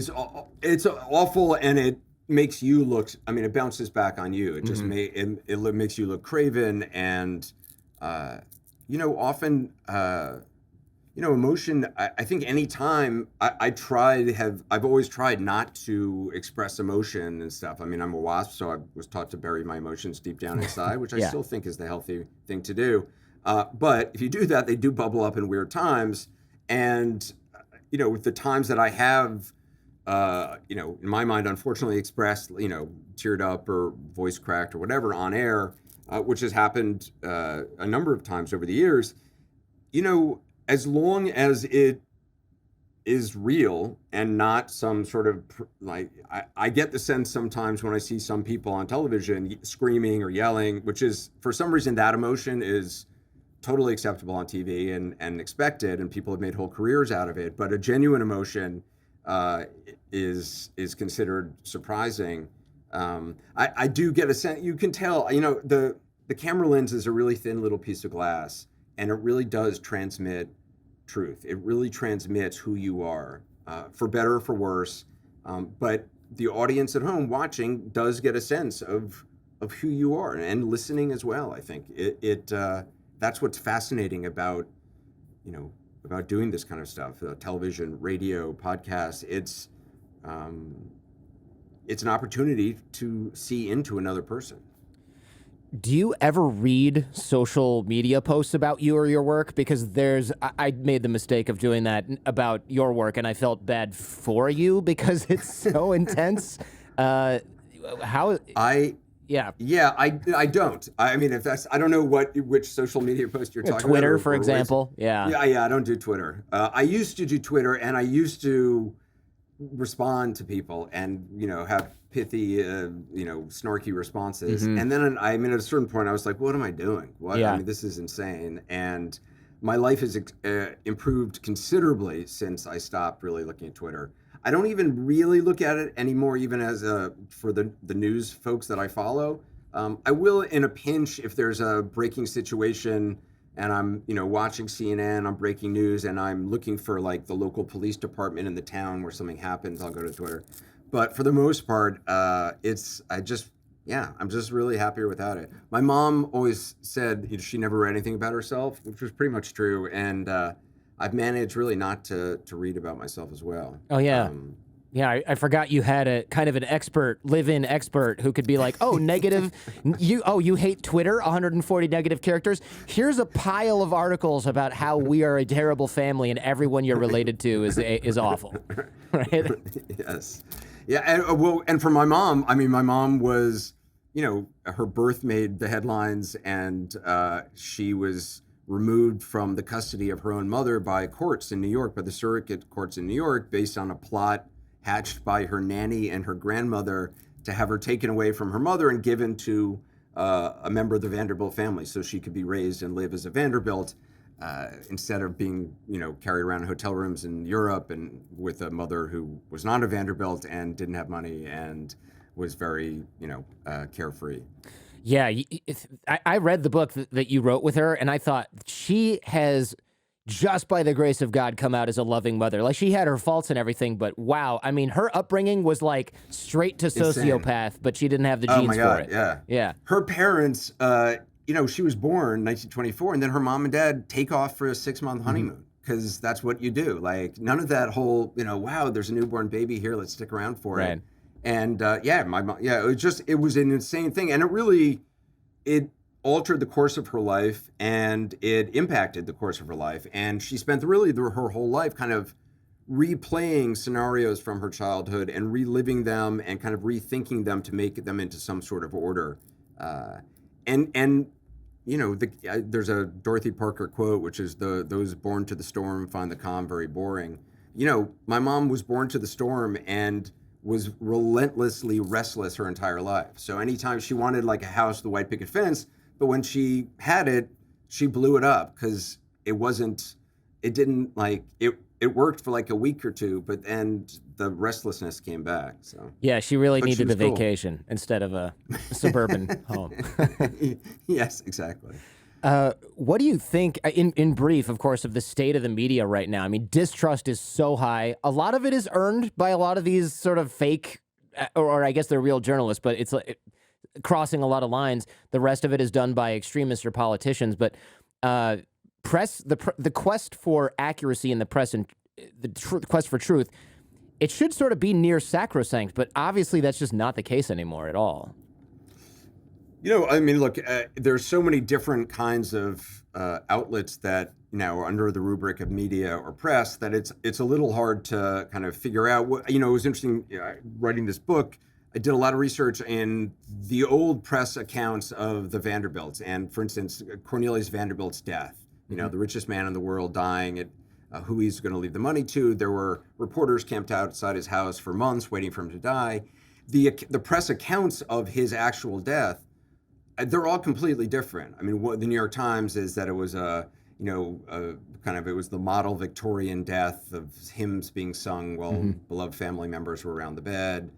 It's awful, and it makes you look, I mean, it bounces back on you. It just it makes you look craven, and often emotion, I think any time I've always tried not to express emotion and stuff. I mean, I'm a wasp, so I was taught to bury my emotions deep down inside, which I still think is the healthy thing to do. But if you do that, they do bubble up in weird times. And, with the times that I have, in my mind, unfortunately expressed, teared up or voice cracked or whatever on air, which has happened a number of times over the years, as long as it is real and not some sort of I get the sense sometimes when I see some people on television screaming or yelling, which is for some reason that emotion is totally acceptable on TV and expected, and people have made whole careers out of it. But a genuine emotion is considered surprising. I do get a sense, you can tell, the camera lens is a really thin little piece of glass, and it really does transmit truth. It really transmits who you are, for better or for worse. But the audience at home watching does get a sense of who you are, and listening as well. I think that's what's fascinating about doing this kind of stuff, television, radio, podcasts. It's an opportunity to see into another person. Do you ever read social media posts about you or your work? Because I made the mistake of doing that about your work, and I felt bad for you because it's so intense. I don't. I mean, I don't know which social media post you're talking about. Twitter, for example. Yeah. I don't do Twitter. I used to do Twitter, and I used to respond to people and have pithy snarky responses. And then at a certain point I was like, what am I doing? I mean, this is insane. And my life has improved considerably since I stopped really looking at Twitter. I don't even really look at it anymore, even as for the news folks that I follow. I will in a pinch if there's a breaking situation and I'm watching CNN on breaking news and I'm looking for like the local police department in the town where something happens, I'll go to Twitter. But for the most part, I'm just really happier without it. My mom always said she never read anything about herself, which was pretty much true. And I've managed really not to read about myself as well. Oh, yeah. I forgot you had a kind of an live-in expert who could be like, oh, negative. You hate Twitter, 140 negative characters. Here's a pile of articles about how we are a terrible family and everyone you're related to is awful. Right? Yes. Yeah. And for my mom, I mean, my mom was, her birth made the headlines, and she was removed from the custody of her own mother by courts in New York, by the surrogate courts in New York, based on a plot hatched by her nanny and her grandmother to have her taken away from her mother and given to a member of the Vanderbilt family so she could be raised and live as a Vanderbilt instead of being, carried around in hotel rooms in Europe and with a mother who was not a Vanderbilt and didn't have money and was very, carefree. Yeah, I read the book that you wrote with her, and I thought she has, just by the grace of God, come out as a loving mother. Like, she had her faults and everything, but wow. I mean, her upbringing was like straight to sociopath, but she didn't have the genes for it. Yeah. Her parents, she was born 1924, and then her mom and dad take off for a 6-month honeymoon because that's what you do. Like, none of that whole, wow, there's a newborn baby here, let's stick around for it. And yeah, my mom, yeah, it was an insane thing, and it altered the course of her life, and it impacted the course of her life, and she spent her whole life kind of replaying scenarios from her childhood and reliving them and kind of rethinking them to make them into some sort of order. And there's a Dorothy Parker quote, which is those born to the storm find the calm very boring. My mom was born to the storm and was relentlessly restless her entire life. So anytime she wanted like a house with a white picket fence, but when she had it, she blew it up because it worked for like a week or two, but then the restlessness came back. So yeah, she really needed the cool. vacation instead of a suburban home. Yes, exactly. What do you think, in brief, of course, of the state of the media right now? I mean, distrust is so high. A lot of it is earned by a lot of these sort of fake, or I guess they're real journalists, but it's like crossing a lot of lines. The rest of it is done by extremists or politicians. But the quest for accuracy in the press and the quest for truth, it should sort of be near sacrosanct, but obviously that's just not the case anymore at all. I mean, look, there's so many different kinds of outlets that are under the rubric of media or press that it's a little hard to kind of figure out. It was interesting writing this book. I did a lot of research in the old press accounts of the Vanderbilts, and for instance, Cornelius Vanderbilt's death. The richest man in the world dying, who he's going to leave the money to. There were reporters camped outside his house for months waiting for him to die. The press accounts of his actual death, they're all completely different. I mean, what the New York Times is that it was it was the model Victorian death of hymns being sung while beloved family members were around the bed.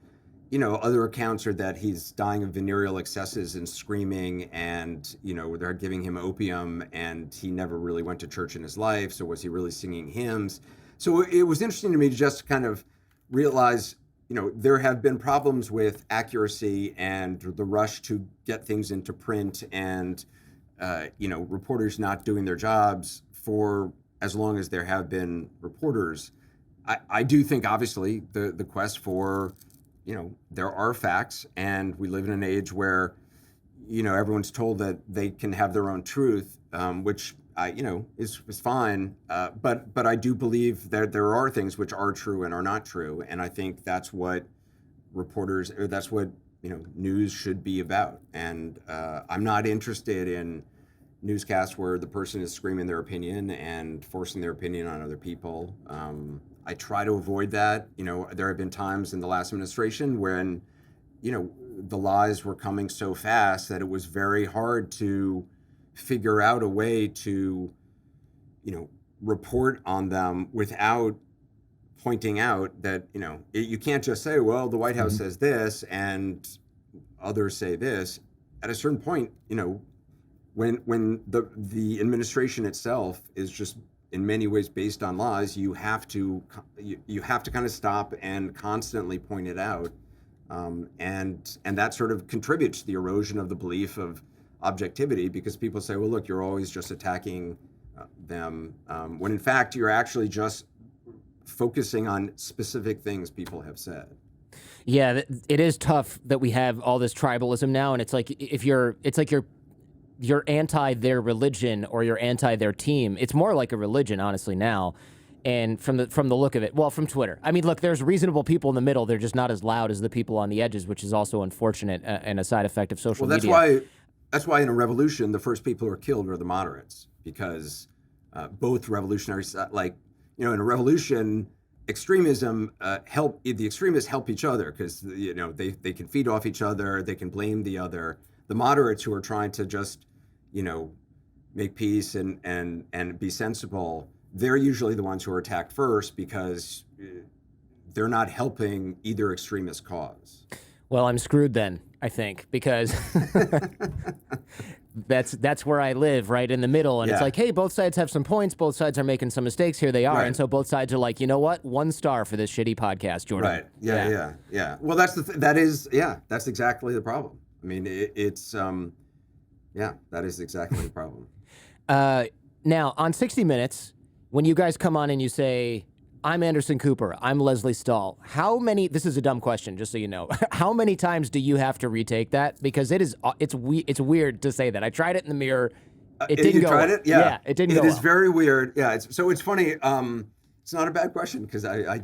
Other accounts are that he's dying of venereal excesses and screaming, and they're giving him opium, and he never really went to church in his life. So was he really singing hymns? So it was interesting to me to just kind of realize, there have been problems with accuracy and the rush to get things into print, and reporters not doing their jobs for as long as there have been reporters. I do think obviously the quest for there are facts, and we live in an age where, everyone's told that they can have their own truth, which is fine. But I do believe that there are things which are true and are not true, and I think that's what news should be about. And I'm not interested in newscasts where the person is screaming their opinion and forcing their opinion on other people. I try to avoid that. There have been times in the last administration when, the lies were coming so fast that it was very hard to figure out a way to, report on them without pointing out that, you can't just say, well, the White House says this and others say this. At a certain point, when the administration itself is just in many ways based on lies, you have to kind of stop and constantly point it out, and that sort of contributes to the erosion of the belief of objectivity, because people say, well, look, you're always just attacking them, when in fact you're actually just focusing on specific things people have said. Yeah, it is tough that we have all this tribalism now, and it's like you're anti their religion or you're anti their team. It's more like a religion, honestly, now. And from the look of it, well, from Twitter. I mean, look, there's reasonable people in the middle. They're just not as loud as the people on the edges, which is also unfortunate and a side effect of social media. That's why in a revolution, the first people who are killed are the moderates, because both revolutionaries, in a revolution, extremism the extremists help each other, because they can feed off each other, they can blame the other. The moderates, who are trying to just make peace and be sensible, they're usually the ones who are attacked first, because they're not helping either extremist cause. Well, I'm screwed then, I think, because that's where I live, right in the middle. And It's like, hey, both sides have some points. Both sides are making some mistakes. Here they are. Right. And so both sides are like, you know what? 1 star for this shitty podcast, Jordan. Right. Yeah. Well, that's that's exactly the problem. I mean, that is exactly the problem. Now, on 60 Minutes, when you guys come on and you say, I'm Anderson Cooper. I'm Leslie Stahl. How many? This is a dumb question, just so you know. How many times do you have to retake that? Because it's weird to say that. I tried it in the mirror. It didn't go. You tried well. it? Yeah. It didn't go. It is well. very weird. Yeah. It's funny. It's not a bad question because I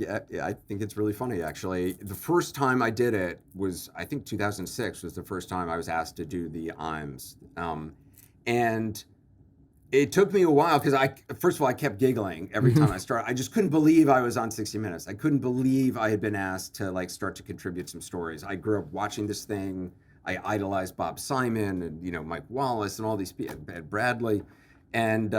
think it's really funny actually. The first time I did it was I think 2006 was the first time I was asked to do the IMs, and it took me a while because first of all I kept giggling every time I started. I just couldn't believe I was on 60 Minutes. I couldn't believe I had been asked to like start to contribute some stories. I grew up watching this thing. I idolized Bob Simon and Mike Wallace and all these people, Ed Bradley, and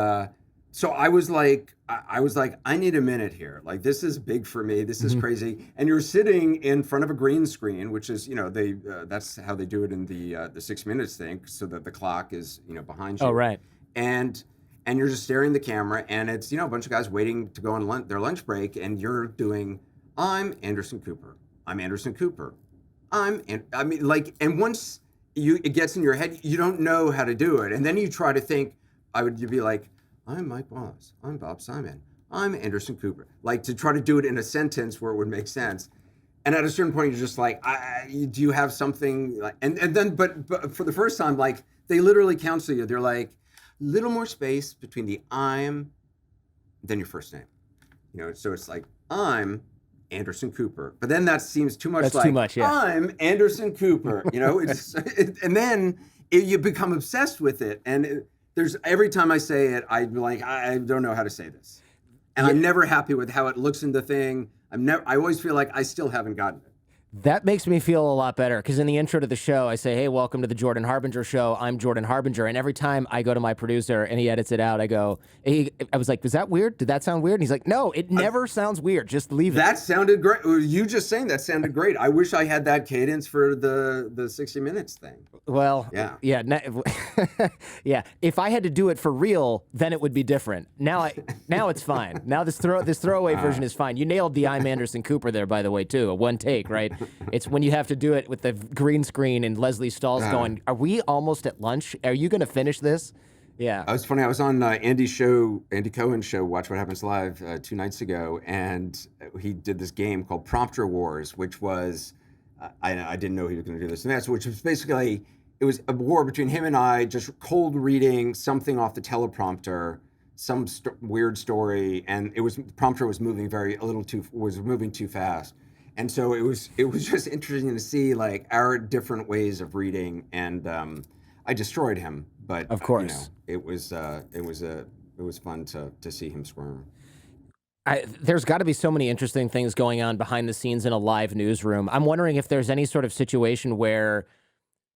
so I was like, I need a minute here. Like this is big for me. This is crazy. And you're sitting in front of a green screen, which is they that's how they do it in the 6 Minutes thing, so that the clock is behind you. Oh right. And you're just staring at the camera, and it's a bunch of guys waiting to go on their lunch break, and you're doing, I'm Anderson Cooper. I'm Anderson Cooper. And once it gets in your head, you don't know how to do it, and then you try to think. You'd be like, I'm Mike Wallace. I'm Bob Simon. I'm Anderson Cooper. Like to try to do it in a sentence where it would make sense. And at a certain point, you're just like, do you have something? Like, and then, but for the first time, like they literally counsel you. They're like, little more space between the I'm, then your first name. So it's like, I'm Anderson Cooper. But then that seems too much. That's too much, yeah. I'm Anderson Cooper. And then you become obsessed with it. And there's every time I say it, I'm like, I don't know how to say this. And I'm never happy with how it looks in the thing. I always feel like I still haven't gotten it. That makes me feel a lot better because in the intro to the show, I say, hey, welcome to the Jordan Harbinger show. I'm Jordan Harbinger. And every time I go to my producer and he edits it out, I was like, was that weird? Did that sound weird? And he's like, no, it never sounds weird. Just leave it. That sounded great. You just saying that sounded great. I wish I had that cadence for the 60 Minutes thing. Well, yeah. Yeah. If I had to do it for real, then it would be different. Now it's fine. Now this throwaway version is fine. You nailed the I'm Anderson Cooper there, by the way, too. A one take, right? It's when you have to do it with the green screen and Leslie Stahl's going, are we almost at lunch? Are you going to finish this? Yeah. It was funny. I was on Andy Cohen's show, Watch What Happens Live, 2 nights ago, and he did this game called Prompter Wars, which was, I didn't know he was going to do this and that, which was basically, it was a war between him and I, just cold reading something off the teleprompter, some weird story, and the prompter was moving moving too fast. And so it was just interesting to see like our different ways of reading, and I destroyed him, but of course it was fun to see him squirm. There's got to be so many interesting things going on behind the scenes in a live newsroom. I'm wondering if there's any sort of situation where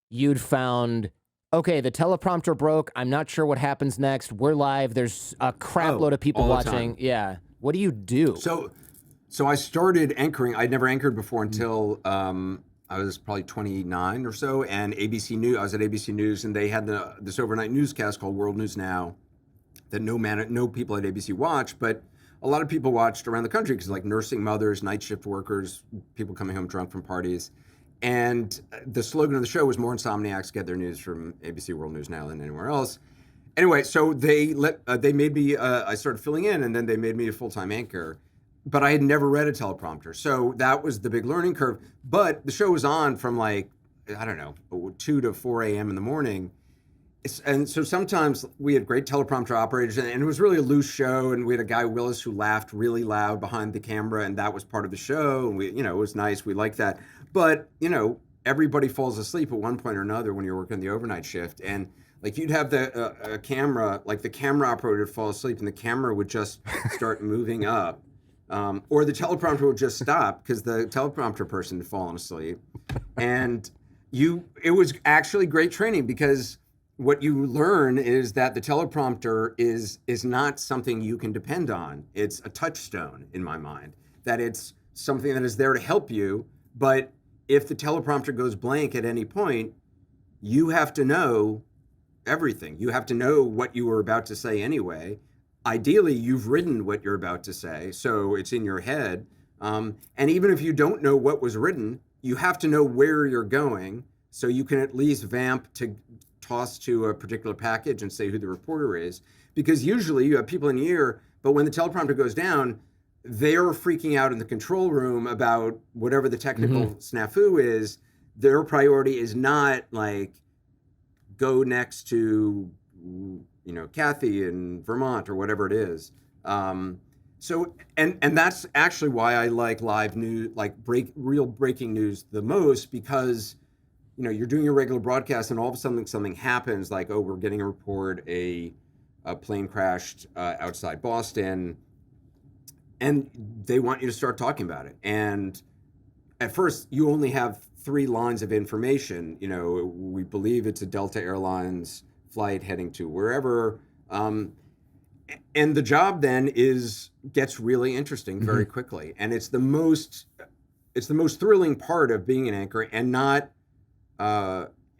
you'd found, okay, the teleprompter broke. I'm not sure what happens next. We're live. There's a crap load of people watching. Yeah. What do you do? So I started anchoring. I'd never anchored before until I was probably 29 or so, and ABC News. I was at ABC News, and they had this overnight newscast called World News Now that no people at ABC watch, but a lot of people watched around the country because like nursing mothers, night shift workers, people coming home drunk from parties. And the slogan of the show was more insomniacs get their news from ABC World News Now than anywhere else. Anyway, so they made me. I started filling in, and then they made me a full-time anchor. But I had never read a teleprompter, so that was the big learning curve. But the show was on from like, I don't know, 2 to 4 a.m. in the morning. And so sometimes we had great teleprompter operators, and it was really a loose show. And we had a guy, Willis, who laughed really loud behind the camera, and that was part of the show. And it was nice. We liked that. But, everybody falls asleep at one point or another when you're working the overnight shift. And like you'd have the camera, like the camera operator would fall asleep, and the camera would just start moving up. Or the teleprompter would just stop because the teleprompter person had fallen asleep. And it was actually great training because what you learn is that the teleprompter is not something you can depend on. It's a touchstone in my mind, that it's something that is there to help you. But if the teleprompter goes blank at any point, you have to know everything. You have to know what you were about to say anyway. Ideally, you've written what you're about to say, so it's in your head. And even if you don't know what was written, you have to know where you're going, so you can at least vamp to toss to a particular package and say who the reporter is. Because usually you have people in the ear, but when the teleprompter goes down, they are freaking out in the control room about whatever the technical snafu is. Their priority is not like go next to, Kathy in Vermont or whatever it is. So that's actually why I like live news, like real breaking news the most, because you're doing a regular broadcast and all of a sudden something happens, like, oh, we're getting a report, a plane crashed outside Boston, and they want you to start talking about it. And at first you only have 3 lines of information. We believe it's a Delta Airlines flight heading to wherever. And the job then gets really interesting very quickly. And it's the most thrilling part of being an anchor, and not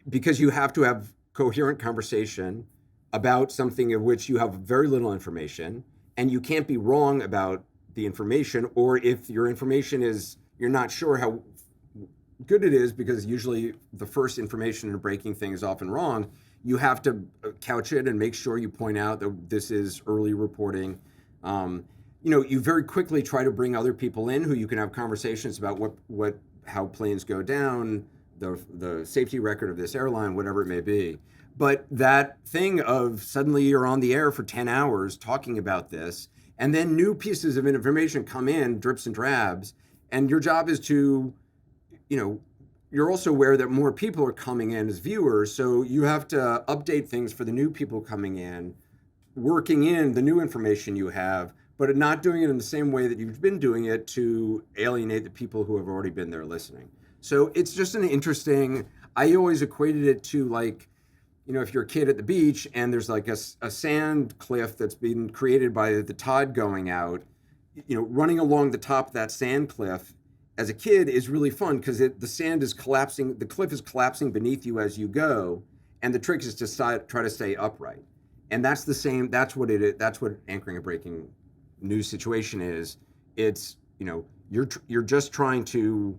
because you have to have coherent conversation about something of which you have very little information, and you can't be wrong about the information, or if your information is, you're not sure how good it is, because usually the first information in a breaking thing is often wrong. You have to couch it and make sure you point out that this is early reporting. You very quickly try to bring other people in who you can have conversations about how planes go down, the safety record of this airline, whatever it may be. But that thing of suddenly you're on the air for 10 hours talking about this, and then new pieces of information come in, drips and drabs, and your job is to, you're also aware that more people are coming in as viewers, so you have to update things for the new people coming in, working in the new information you have, but not doing it in the same way that you've been doing it to alienate the people who have already been there listening. So it's just an interesting, I always equated it to, like, if you're a kid at the beach and there's like a sand cliff that's been created by the tide going out, running along the top of that sand cliff as a kid is really fun, because the sand is collapsing, the cliff is collapsing beneath you as you go, and the trick is to try to stay upright. And that's the same, that's what it is, that's what anchoring a breaking news situation is. It's, you're just trying to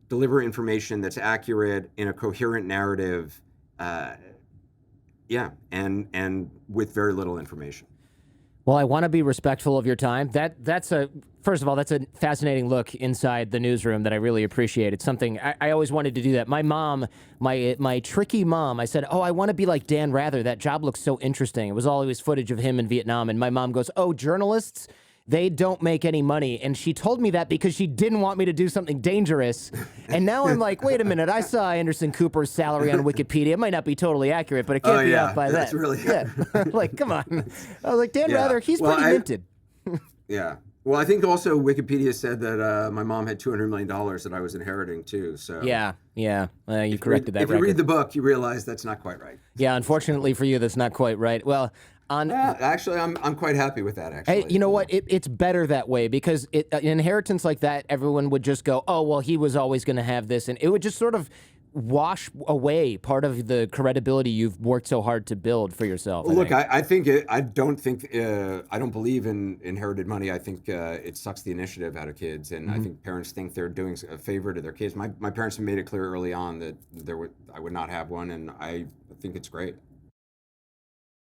deliver information that's accurate in a coherent narrative, and with very little information. Well, I want to be respectful of your time. First of all, that's a fascinating look inside the newsroom that I really appreciate. It's something I always wanted to do that. My mom, my tricky mom, I said, "Oh, I want to be like Dan Rather. That job looks so interesting." It was always footage of him in Vietnam, and my mom goes, "Oh, journalists, they don't make any money." And she told me that because she didn't want me to do something dangerous. And now I'm like, wait a minute, I saw Anderson Cooper's salary on Wikipedia. It might not be totally accurate, but it can't be off by that. That's really Like, come on. I was like, Dan Rather, he's pretty minted. Yeah. Well, I think also Wikipedia said that my mom had $200 million that I was inheriting too. So yeah. You corrected that. If you read the book, you realize that's not quite right. Yeah, unfortunately for you, that's not quite right. Well, actually, I'm quite happy with that. Actually, hey, you know what? It's better that way, because an inheritance like that, everyone would just go, "Oh, well, he was always going to have this," and it would just sort of wash away part of the credibility you've worked so hard to build for yourself. Look, I don't believe in inherited money. I think it sucks the initiative out of kids, and I think parents think they're doing a favor to their kids. My parents have made it clear early on that I would not have one, and I think it's great.